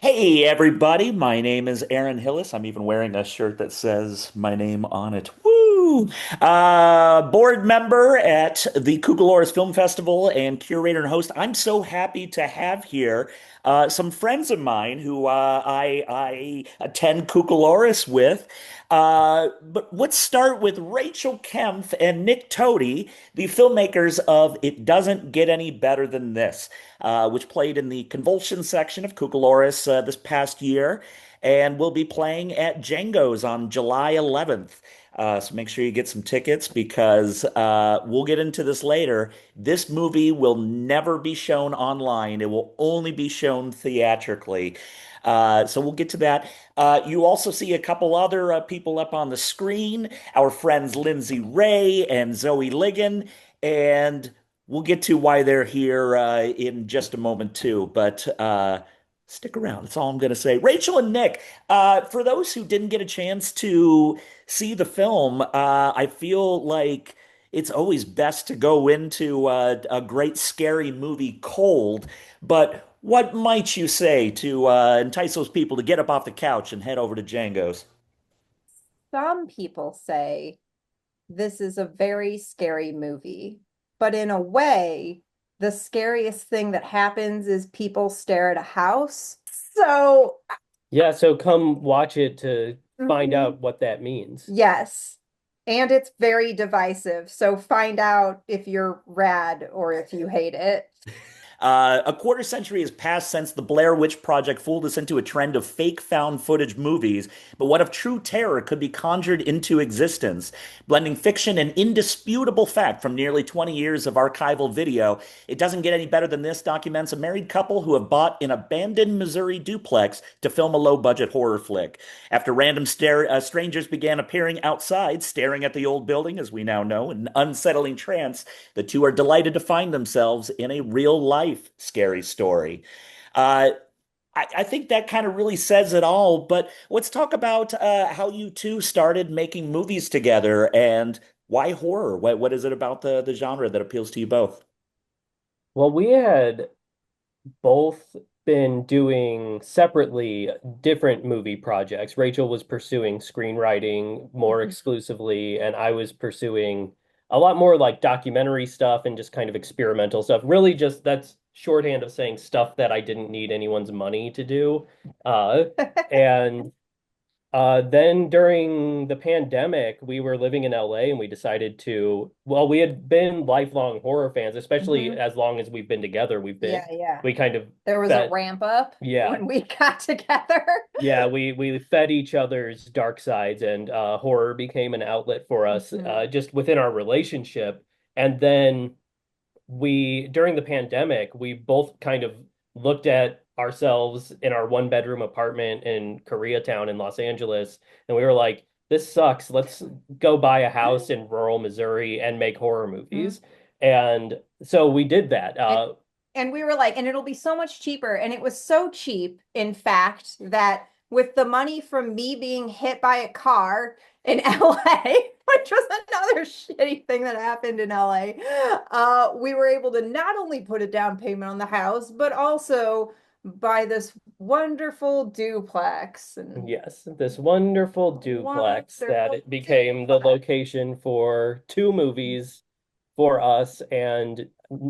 Hey everybody, my name is Aaron Hillis. I'm even wearing a shirt that says my name on it. Woo! Board member at the Cucalorus Film Festival and curator and host. I'm so happy to have here some friends of mine who I attend Cucalorus with. But let's start with Rachel Kempf and Nick Toti, the filmmakers of It Doesn't Get Any Better Than This, which played in the Convulsions section of Cucalorus this past year, and will be playing at Jengo's on July 11th. So make sure you get some tickets because we'll get into this later. This movie will never be shown online. It will only be shown theatrically. So we'll get to that. You also see a couple other people up on the screen, our friends Lyndsay Rae and Zoë Ligon, and we'll get to why they're here in just a moment too. But stick around. That's all I'm going to say. Rachel and Nick, for those who didn't get a chance to see the film, I feel like it's always best to go into a great scary movie cold. But what might you say to entice those people to get up off the couch and head over to Django's? Some people say this is a very scary movie, but in a way, the scariest thing that happens is people stare at a house. So, Yeah, so come watch it to find mhm, out what that means. yes. And it's very divisive. So find out if you're rad or if you hate it. A quarter century has passed since the Blair Witch Project fooled us into a trend of fake found footage movies, but what if true terror could be conjured into existence? Blending fiction and indisputable fact from nearly 20 years of archival video, It Doesn't Get Any Better Than This documents a married couple who have bought an abandoned Missouri duplex to film a low-budget horror flick. After random strangers began appearing outside, staring at the old building, as we now know, in an unsettling trance, the two are delighted to find themselves in a real life scary story. Uh, I think that kind of really says it all. But let's talk about how you two started making movies together and why horror? What is it about the genre that appeals to you both? Well, we had both been doing separately different movie projects. Rachel was pursuing screenwriting more Mhm. exclusively, and I was pursuing a lot more like documentary stuff and just kind of experimental stuff. Really, just that's shorthand of saying stuff that I didn't need anyone's money to do. And then during the pandemic, we were living in LA and we decided to, well, we had been lifelong horror fans, especially Mhm. as long as we've been together. Yeah, yeah. We kind of There was a fed, ramp up yeah, when we got together. yeah, we fed each other's dark sides and horror became an outlet for us Mhm. just within our relationship. And then during the pandemic, we both kind of looked at ourselves in our one bedroom apartment in Koreatown in Los Angeles, and we were like, this sucks. Let's go buy a house in rural Missouri and make horror Mhm. movies. And so we did that. And and we were like, and it'll be so much cheaper. And it was so cheap, in fact, that with the money from me being hit by a car in LA, which was another shitty thing that happened in LA, we were able to not only put a down payment on the house, but also buy this wonderful duplex and Yes, this wonderful duplex that wonderful it became the duplex. location for two movies for us, and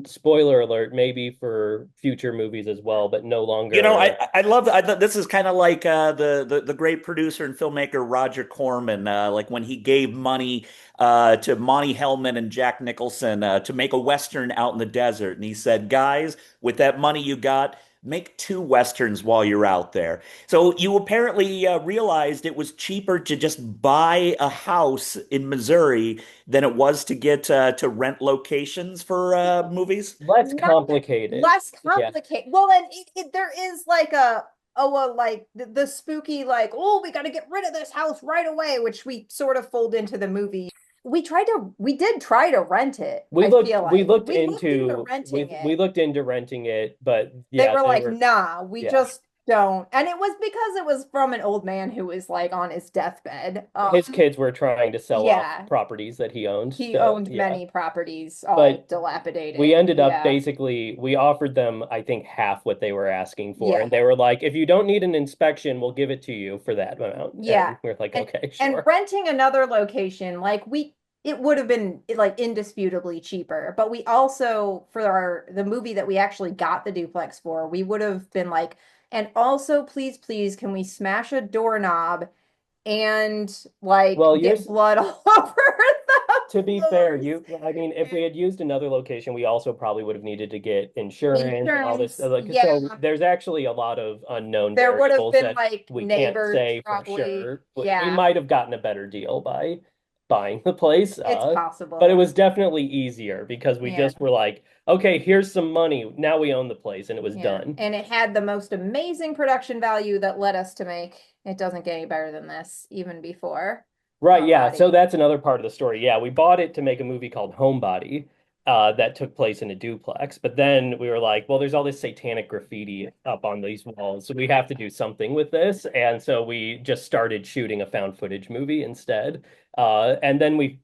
spoiler alert, maybe for future movies as well, but no You know, longer. this is kind of like the great producer and filmmaker Roger Corman, like when he gave money to Monty Hellman and Jack Nicholson to make a Western out in the desert. And he said, guys, with that money you got, make two Westerns while you're out there. So you apparently realized it was cheaper to just buy a house in Missouri than it was to get to rent locations for movies. Less Not complicated. less Yeah. complicated. Well, and there is like like the spooky like, oh, we got to get rid of this house right away, which we sort of fold into the movie. We did try to rent it, I feel like. We looked into renting We it. looked into renting it, but They yeah, were they like, were nah, yeah. don't. And it was because it was from an old man who was like on his deathbed. His kids were trying to sell off Yeah, properties that he owned. he So owned yeah. many properties, all But we dilapidated. ended up Yeah. basically we offered them, I think, half what they were asking for. Yeah. And they were like, if you don't need an inspection, we'll give it to you for that amount. Yeah. And we're like, And okay, and sure. renting another location, like it would have been like indisputably cheaper, but we also for the movie that we actually got the duplex for, we would have been like, and also please, can we smash a doorknob and like Well, get yours blood all over the to be fair, floors? I mean, if we had used another location, we also probably would have needed to get insurance and all this. Insurance, Like, so yeah. there's actually a lot of unknown There would have variables been that like we can't neighbors say for probably. sure. We Yeah, might have gotten a better deal by buying the place, it's but it possible. was definitely easier because we Yeah. just were like, okay, here's some money. Now we own the place, and it was Yeah. done. And it had the most amazing production value that led us to make it doesn't get any better than this, even before Right, yeah. So Homebody. that's another part of the story. Yeah, we bought it to make a movie called Homebody, that took place in a duplex. But then we were like, well, there's all this satanic graffiti up on these walls, so we have to do something with this. And so we just started shooting a found footage movie instead. And then we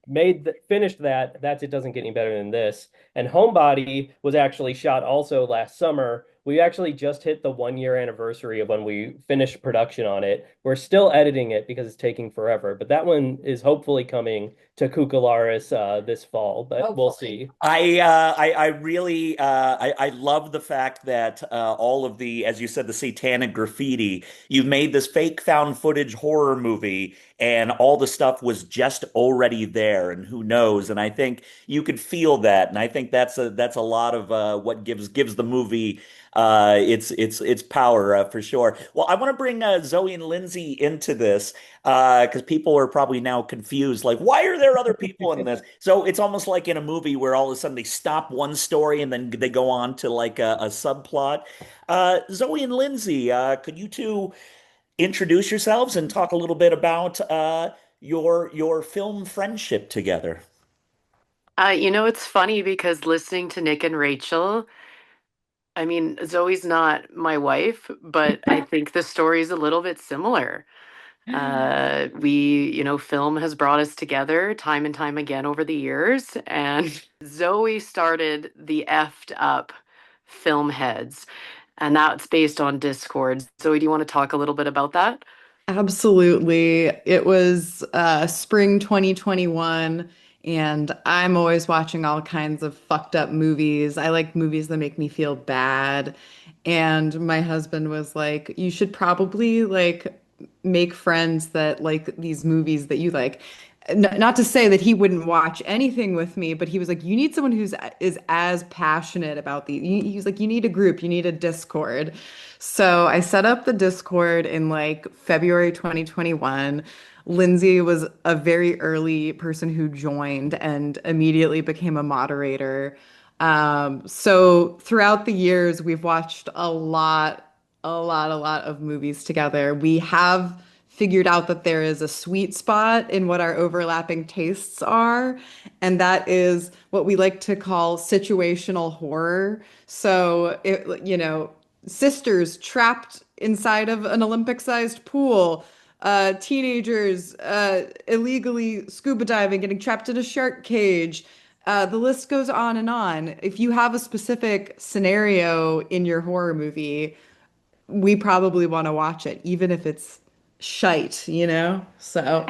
finished that. That's It Doesn't Get Any Better Than This. And Homebody was actually shot also last summer. We actually just hit the 1 year anniversary of when we finished production on it. We're still editing it because it's taking forever, but that one is hopefully coming to Cucalorus this fall, but we'll Hopefully. see. I really I love the fact that all of the, as you said, the satanic graffiti. You've made this fake found footage horror movie, and all the stuff was just already there, and who knows? And I think you could feel that, and I think that's a lot of what gives the movie its power for sure. Well, I want to bring Zoe and Lyndsay into this because people are probably now confused. Like, why are there other people in this? So it's almost like in a movie where all of a sudden they stop one story and then they go on to like a subplot. Zoe and Lyndsay, could you two introduce yourselves and talk a little bit about your film friendship together? It's funny because listening to Nick and Rachel, I mean, Zoe's not my wife, but I think the story's a little bit similar. Film has brought us together time and time again over the years, and Zoe started the effed up film heads, and that's based on Discord. Zoe, do you want to talk a little bit about that? Absolutely. It was spring 2021, and I'm always watching all kinds of fucked up movies. I like movies that make me feel bad. And my husband was like, "You should probably like make friends that like these movies that you like." Not to say that he wouldn't watch anything with me, but he was like, "You need someone who's is as passionate about these." He was like, "You need a group, you need a Discord." So I set up the Discord in like February 2021. Lyndsay was a very early person who joined and immediately became a moderator. So throughout the years, we've watched a lot of movies together. We have figured out that there is a sweet spot in what our overlapping tastes are, and that is what we like to call situational horror. So, sisters trapped inside of an Olympic-sized pool, teenagers illegally scuba diving, getting trapped in a shark cage. The list goes on and on. If you have a specific scenario in your horror movie, we probably want to watch it, even if it's shite, you know? So,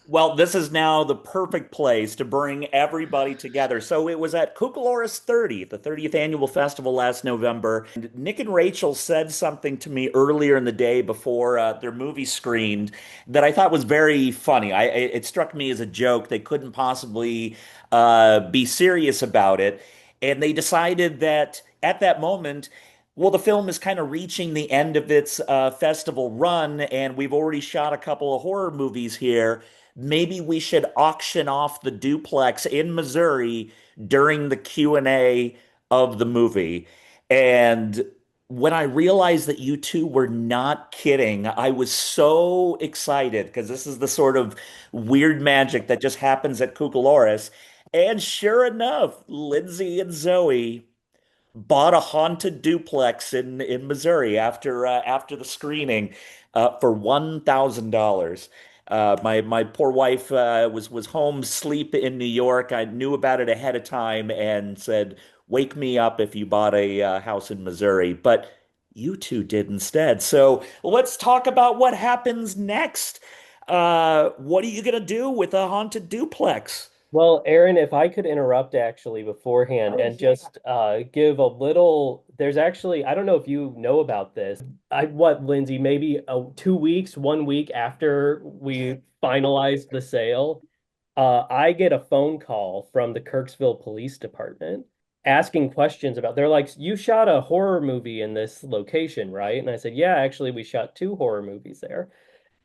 Well, this is now the perfect place to bring everybody together. So it was at Cucalorus 30, the 30th annual festival last November. And Nick and Rachel said something to me earlier in the day before their movie screened that I thought was very funny. It struck me as a joke. They couldn't possibly be serious about it. And they decided that at that moment, well, the film is kind of reaching the end of its festival run, and we've already shot a couple of horror movies here. Maybe we should auction off the duplex in Missouri during the Q&A of the movie. And when I realized that you two were not kidding, I was so excited because this is the sort of weird magic that just happens at Cucalorus. And sure enough, Lyndsay and Zoe bought a haunted duplex in Missouri after the screening for $1,000. My poor wife was home asleep in New York. I knew about it ahead of time and said, "Wake me up if you bought a house in Missouri." But you two did instead. So let's talk about what happens next. What are you gonna do with a haunted duplex? Well, Aaron, if I could interrupt actually beforehand Oh, and yeah. just give a little, there's actually, I don't know if you know about this. What, Lyndsay, maybe 2 weeks, 1 week after we finalized the sale, I get a phone call from the Kirksville Police Department asking questions about, they're like, you shot a horror movie in this location, right? And I said, yeah, actually, we shot two horror movies there.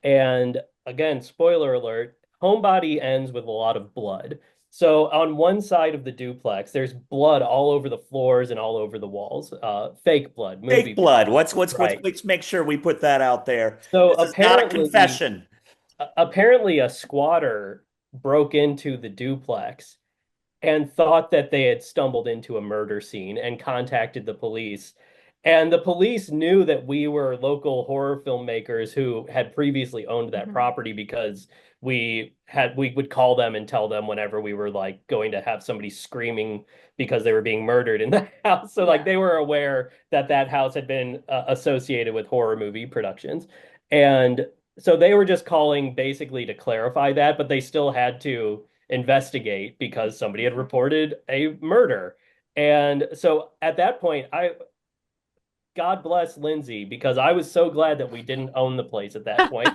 And again, spoiler alert, Homebody ends with a lot of blood. So on one side of the duplex, there's blood all over the floors and all over the walls. Fake blood, movie Fake blood. blood. Right. Let's make sure we put that out there. So This is not a confession. apparently a squatter broke into the duplex and thought that they had stumbled into a murder scene and contacted the police. And the police knew that we were local horror filmmakers who had previously owned that Mhm. property because we would call them and tell them whenever we were like going to have somebody screaming because they were being murdered in the house. So like Yeah. they were aware that that house had been associated with horror movie productions. And so they were just calling basically to clarify that, but they still had to investigate because somebody had reported a murder. And so at that point, God bless Lyndsay, because I was so glad that we didn't own the place at that point.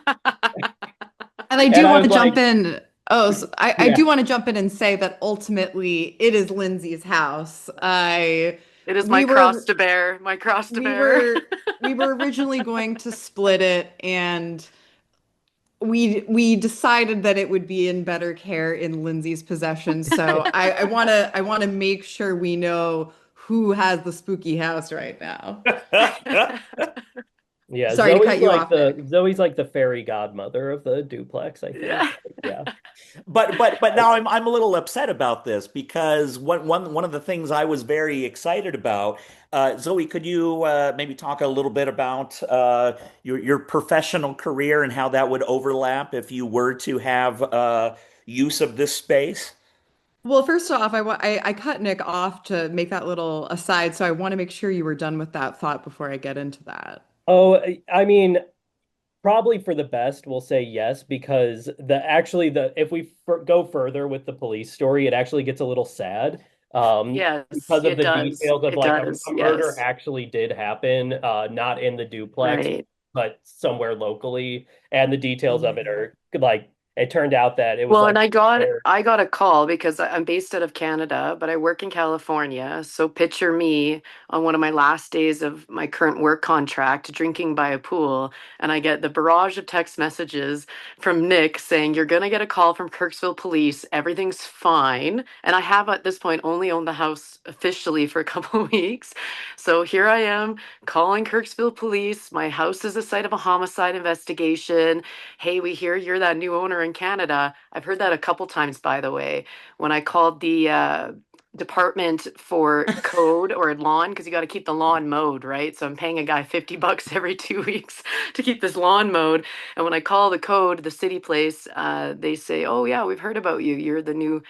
And I And do I want was to jump like, in. Oh, so I yeah, do want to jump in and say that ultimately it is Lindsay's house. It is my We cross were to bear, my cross to we bear. were we were originally going to split it, and we decided that it would be in better care in Lindsay's possession. So I wanna make sure we know who has the spooky house right now. yeah. Sorry to cut you off, Nick. Zoe's like the fairy godmother of the duplex, I think. Yeah. Yeah. But now I'm a little upset about this because one of the things I was very excited about, Zoe, could you maybe talk a little bit about your professional career and how that would overlap if you were to have use of this space? Well, first off, I cut Nick off to make that little aside, so I want to make sure you were done with that thought before I get into that. Oh, I mean, probably for the best, we'll say yes, because the if we go further with the police story, it actually gets a little sad. Yes, Because of it the does. details of It like does. a murder Yes. actually did happen, not in the duplex, Right. but somewhere locally, and the details of it Mhm. are like it turned out that it was Well, like and there. I got a call because I'm based out of Canada, but I work in California. So picture me on one of my last days of my current work contract drinking by a pool, and I get the barrage of text messages from Nick saying, "You're gonna get a call from Kirksville Police. Everything's fine." And I have at this point only owned the house officially for a couple of weeks. So here I am calling Kirksville Police. My house is the site of a homicide investigation. Hey, we hear you're that new owner in Canada. I've heard that a couple times, by the way, when I called the department for code or lawn, because you got to keep the lawn mowed, right? So I'm paying a guy $50 every 2 weeks to keep this lawn mowed. And when I call the code, the city place, they say, "Oh yeah, we've heard about you. You're the new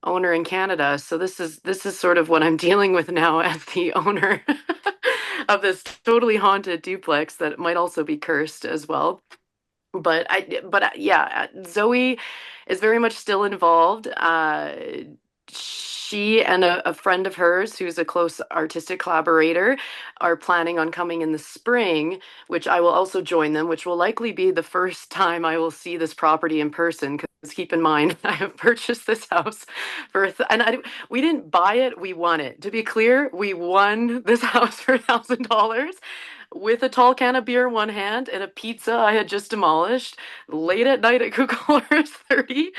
owner in Canada." So this is sort of what I'm dealing with now as the owner of this totally haunted duplex that might also be cursed as well. Yeah, Zoe is very much still involved. She and a friend of hers, who's a close artistic collaborator, are planning on coming in the spring, which I will also join them, which will likely be the first time I will see this property in person. Because keep in mind, I have purchased this house we didn't buy it, we won it. To be clear, we won this house for $1,000 with a tall can of beer in one hand and a pizza I had just demolished late at night at Cucalorus 30.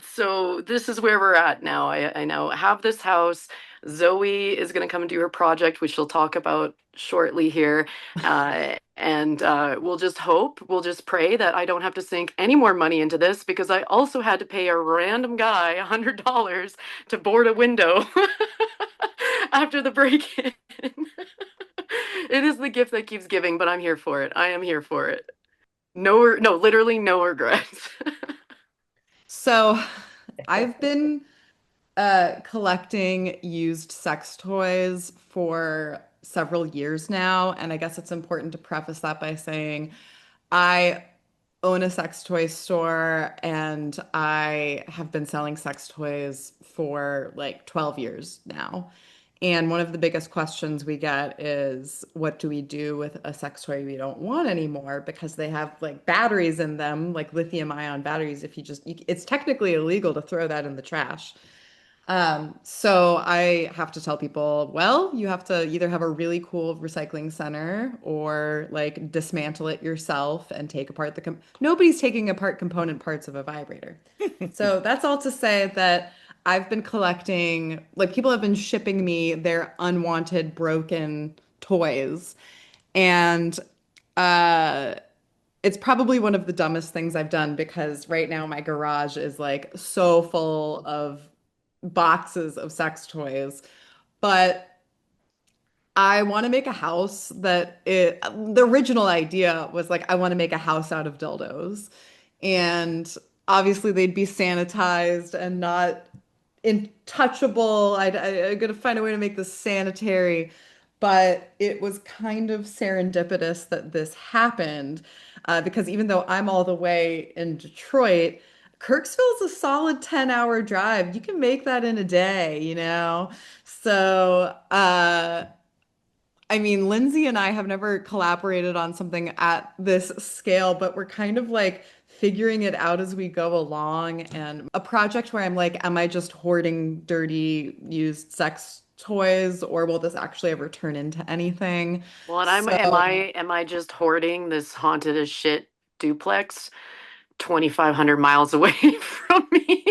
So this is where we're at now. I now have this house. Zoe is going to come and do her project, which she'll talk about shortly here. And we'll just pray that I don't have to sink any more money into this because I also had to pay a random guy $100 to board a window after the break-in. It is the gift that keeps giving, but I'm here for it. I am here for it. No, literally no regrets. So I've been collecting used sex toys for several years now, and I guess it's important to preface that by saying I own a sex toy store and I have been selling sex toys for like 12 years now. And one of the biggest questions we get is, what do we do with a sex toy we don't want anymore? Because they have like batteries in them, like lithium ion batteries. If you just, it's technically illegal to throw that in the trash. So I have to tell people, well, you have to either have a really cool recycling center or like dismantle it yourself and take apart the com nobody's taking apart component parts of a vibrator. So that's all to say that I've been collecting, like people have been shipping me their unwanted broken toys. And uh it's probably one of the dumbest things I've done because right now my garage is like so full of boxes of sex toys. But I want to make a house the original idea was like, I want to make a house out of dildos. And obviously they'd be sanitized and not intouchable. I'm gonna find a way to make this sanitary. But it was kind of serendipitous that this happened because even though I'm all the way in Detroit, Kirksville's a solid 10-hour drive. You can make that in a day, you know? So, I mean, Lyndsay and I have never collaborated on something at this scale, but we're kind of like figuring it out as we go along. And a project where I'm like, am I just hoarding dirty used sex toys, or will this actually ever turn into anything? Well, and I'm So, am I just hoarding this haunted as shit duplex 2,500 miles away from me?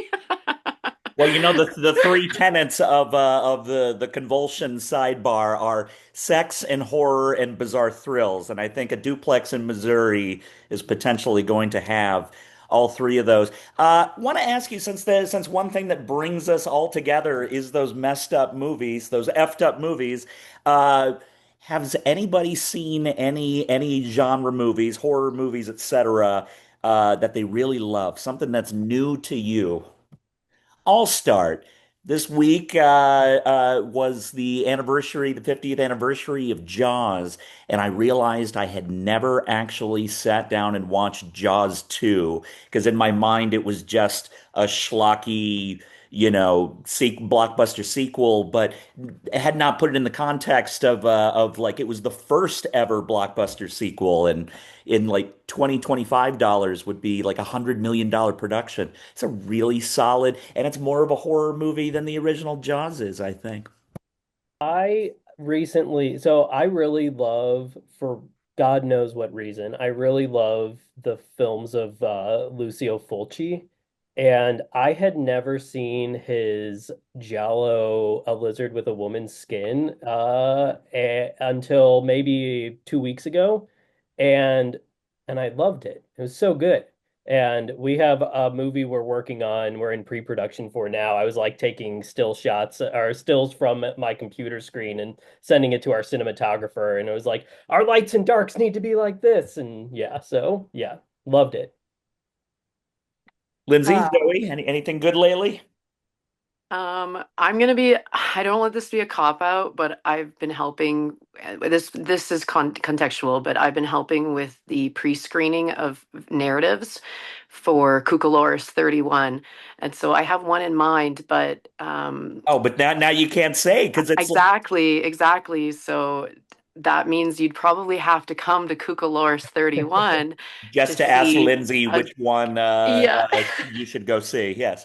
Well, the three tenets of the Convulsion sidebar are sex and horror and bizarre thrills, and I think a duplex in Missouri is potentially going to have all three of those. Want to ask you, since one thing that brings us all together is those messed up movies, those effed up movies. Uh, has anybody seen any genre movies, horror movies, etc., that they really love? Something that's new to you? I'll start. This week was the 50th anniversary of Jaws, and I realized I had never actually sat down and watched Jaws 2, because in my mind it was just a schlocky, blockbuster sequel, but had not put it in the context of like it was the first ever blockbuster sequel, and in like 2025 dollars would be like $100 million production. It's a really solid, and it's more of a horror movie than the original Jaws is, I think. I really love, for God knows what reason, I really love the films of Lucio Fulci. And I had never seen his Giallo, A Lizard with a Woman's Skin, until maybe 2 weeks ago. And I loved it. It was so good. And we have a movie we're in pre-production for now. I was like taking still shots or stills from my computer screen and sending it to our cinematographer. And it was like, our lights and darks need to be like this. And yeah, so yeah, loved it. Lindsay, Uh, Zoe, anything good lately? I don't want this to be a cop out, but I've been helping. This is contextual, but I've been helping with the pre-screening of narratives for Cucalorus 31. And so I have one in mind, but Oh, but now you can't say because it's exactly. So that means you'd probably have to come to Cucalorus 31 to just to ask see Lindsay a which one yeah. you should go see. Yes,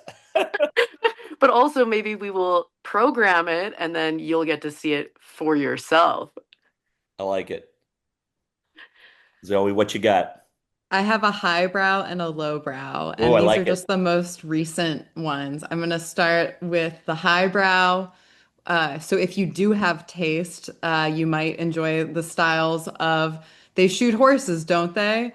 But also maybe we will program it and then you'll get to see it for yourself. I like it. Zoe, what you got? I have a highbrow and a lowbrow, Oh, and I these are like it. just the most recent ones. I'm going to start with the highbrow. So if you do have taste, you might enjoy the styles of They Shoot Horses, Don't They?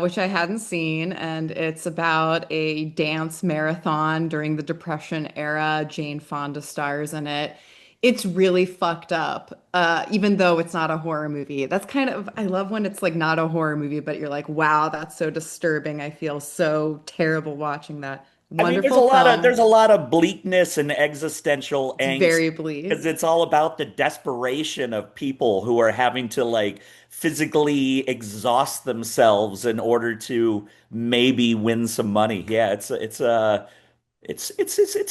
Which I hadn't seen, and it's about a dance marathon during the Depression era. Jane Fonda stars in it. It's really fucked up, even though it's not a horror movie. That's kind of, I love when it's like not a horror movie, but you're like, wow, that's so disturbing. I feel so terrible watching that. I mean, Wonderful film. there's a lot of bleakness and existential It's angst very because bleak. it's all about the desperation of people who are having to like physically exhaust themselves in order to maybe win some money. Yeah, it's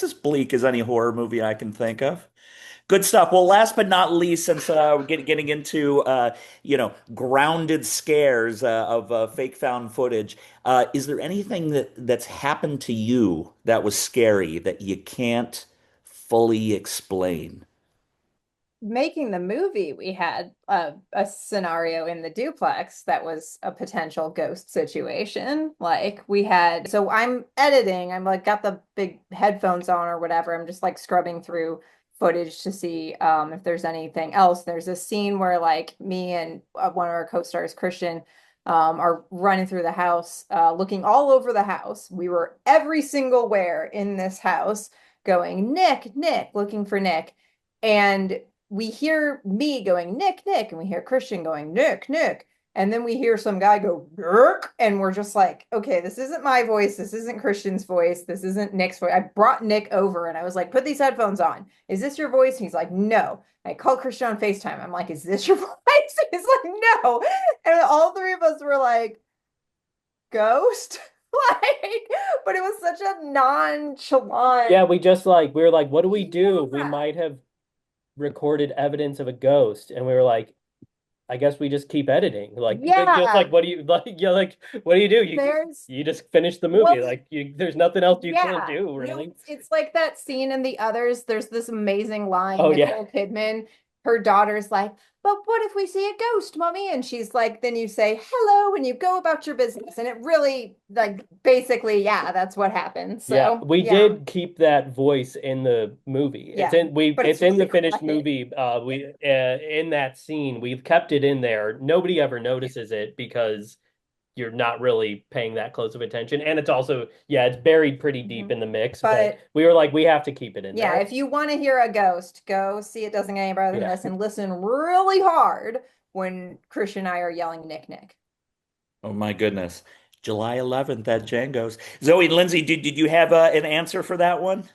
as bleak as any horror movie I can think of. Good stuff. Well, last but not least, since we're getting into grounded scares of fake found footage, is there anything that's happened to you that was scary that you can't fully explain? Making the movie, we had a scenario in the duplex that was a potential ghost situation. Like we had, so I'm editing, I'm like got the big headphones on or whatever. I'm just like scrubbing through footage to see if there's anything else. There's a scene where like me and one of our co-stars, Christian, are running through the house, looking all over the house. We were every single where in this house going, Nick, Nick, looking for Nick. And we hear me going, Nick, Nick, and we hear Christian going, Nick, Nick. And then we hear some guy go, Dirk, and we're just like, okay, this isn't my voice. This isn't Christian's voice. This isn't Nick's voice. I brought Nick over and I was like, put these headphones on. Is this your voice? And he's like, no. I called Christian on FaceTime. I'm like, is this your voice? He's like, no. And all three of us were like, ghost? Like, but it was such a nonchalant. Yeah, we were like, what do we do? We Yeah. might have recorded evidence of a ghost, and we were like, I guess we just keep editing. Like, just Yeah. like, what do you like? Yeah, like, what do? There's You just finish the movie. well, Like, there's nothing else you can yeah, do, no, really. it's like that scene in The Others. There's this amazing line, Oh yeah, Nicole Kidman, her daughter's like, but what if we see a ghost, mommy? And she's like, then you say hello and you go about your business. And it really, like, basically, yeah, that's what happened. yeah. So, We yeah, did keep that voice in the movie. yeah, but It's it's in the really finished quiet. movie. We in that scene, we've kept it in there. Nobody ever notices it because you're not really paying that close of attention. And it's also, yeah, it's buried pretty deep Mhm. in the mix, but But we were like, we have to keep it in yeah, there. if you want to hear a ghost, go see It Doesn't Get Any Better Than Yeah. This and listen really hard when Christian and I are yelling Nick, Nick. Oh my goodness. July 11th at Jengo's. Zoe and Lindsay, did you have an answer for that one?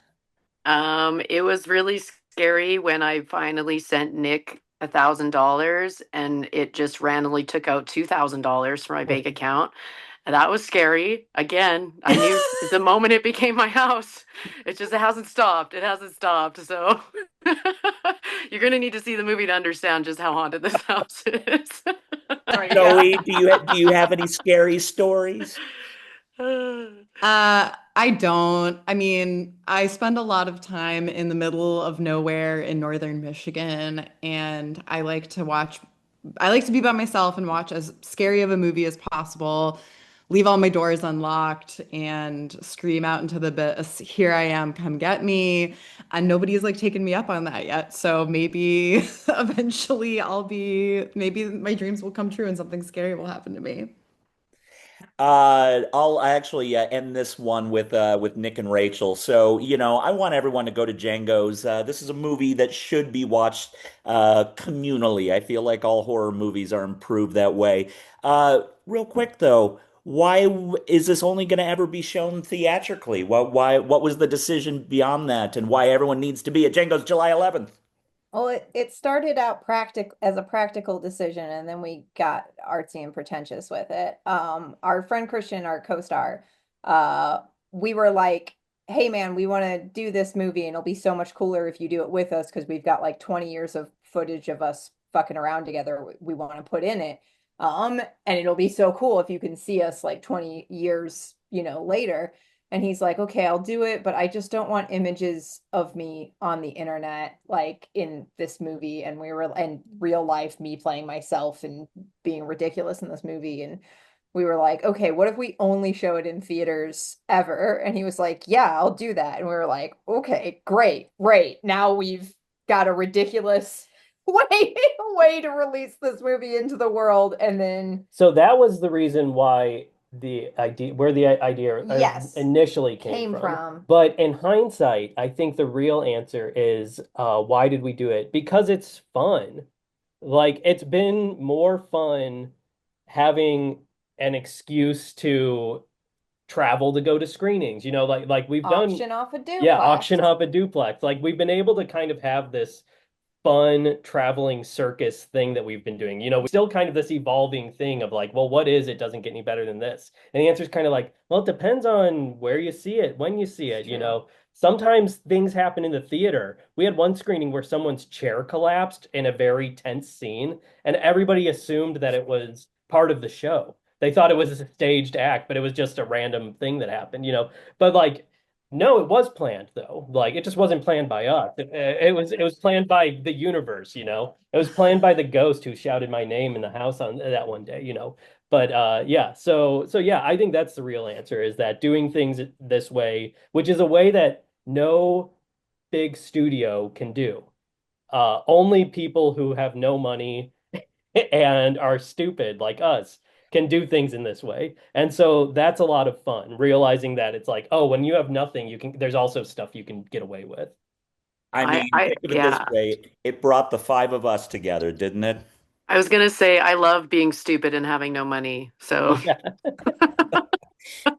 It was really scary when I finally sent Nick $1,000 and it just randomly took out $2,000 from my bank account. And that was scary. Again, I knew the moment it became my house. It just it hasn't stopped. It hasn't stopped. So you're gonna need to see the movie to understand just how haunted this house is. Yeah. Zoe, do you have any scary stories? I don't. I mean, I spend a lot of time in the middle of nowhere in northern Michigan, and I like to be by myself and watch as scary of a movie as possible, leave all my doors unlocked, and scream out into the abyss, here I am, come get me. And nobody's like taken me up on that yet. So maybe eventually maybe my dreams will come true and something scary will happen to me. I'll actually end this one with Nick and Rachel. So, I want everyone to go to Django's. This is a movie that should be watched communally. I feel like all horror movies are improved that way. Real quick though, is this only going to ever be shown theatrically? What was the decision beyond that, and why everyone needs to be at Django's July 11th? Well, it started out as a practical decision, and then we got artsy and pretentious with it. Our friend Christian, our co-star, uh, we were like, "Hey, man, we want to do this movie, and it'll be so much cooler if you do it with us because we've got like 20 years of footage of us fucking around together. We want to put in it, and it'll be so cool if you can see us like 20 years, later." And he's like, okay, I'll do it, but I just don't want images of me on the internet, like in this movie. And and real life, me playing myself and being ridiculous in this movie. And we were like, okay, what if we only show it in theaters ever? And he was like, yeah, I'll do that. And we were like, okay, great, great. Now we've got a ridiculous way to release this movie into the world. And then, So that was the reason why where the idea Yes. initially Came from. But in hindsight, I think the real answer is why did we do it? Because it's fun. Like it's been more fun having an excuse to travel to go to screenings, like we've done, Auction off a yeah, duplex. auction off a duplex. Like we've been able to kind of have this fun traveling circus thing that we've been doing. Still kind of this evolving thing of like, well, what is it doesn't get any better than this? And the answer is kind of like, well, it depends on where you see it, when you see it, Sometimes things happen in the theater. We had one screening where someone's chair collapsed in a very tense scene, and everybody assumed that it was part of the show. They thought it was a staged act, but it was just a random thing that happened. But like, no, it was planned though. Like it just wasn't planned by us. It was planned by the universe. It was planned by the ghost who shouted my name in the house on that one day. But yeah, so yeah, I think that's the real answer is that doing things this way, which is a way that no big studio can do. Only people who have no money and are stupid like us can do things in this way. And so that's a lot of fun, realizing that it's like, oh, when you have nothing, there's also stuff you can get away with. I mean, think of it this Yeah. way. It brought the five of us together, didn't it? I was gonna say I love being stupid and having no money. So Yeah.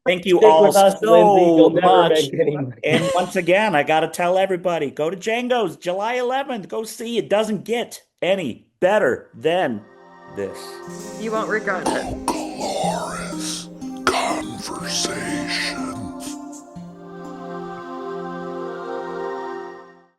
Thank you Stick all with us, so Lyndsay. You'll never much. make any money. And once again, I got to tell everybody, go to Jengo's July 11th. Go see. It doesn't get any better than this. You won't regret it. Cucalorus Conversation.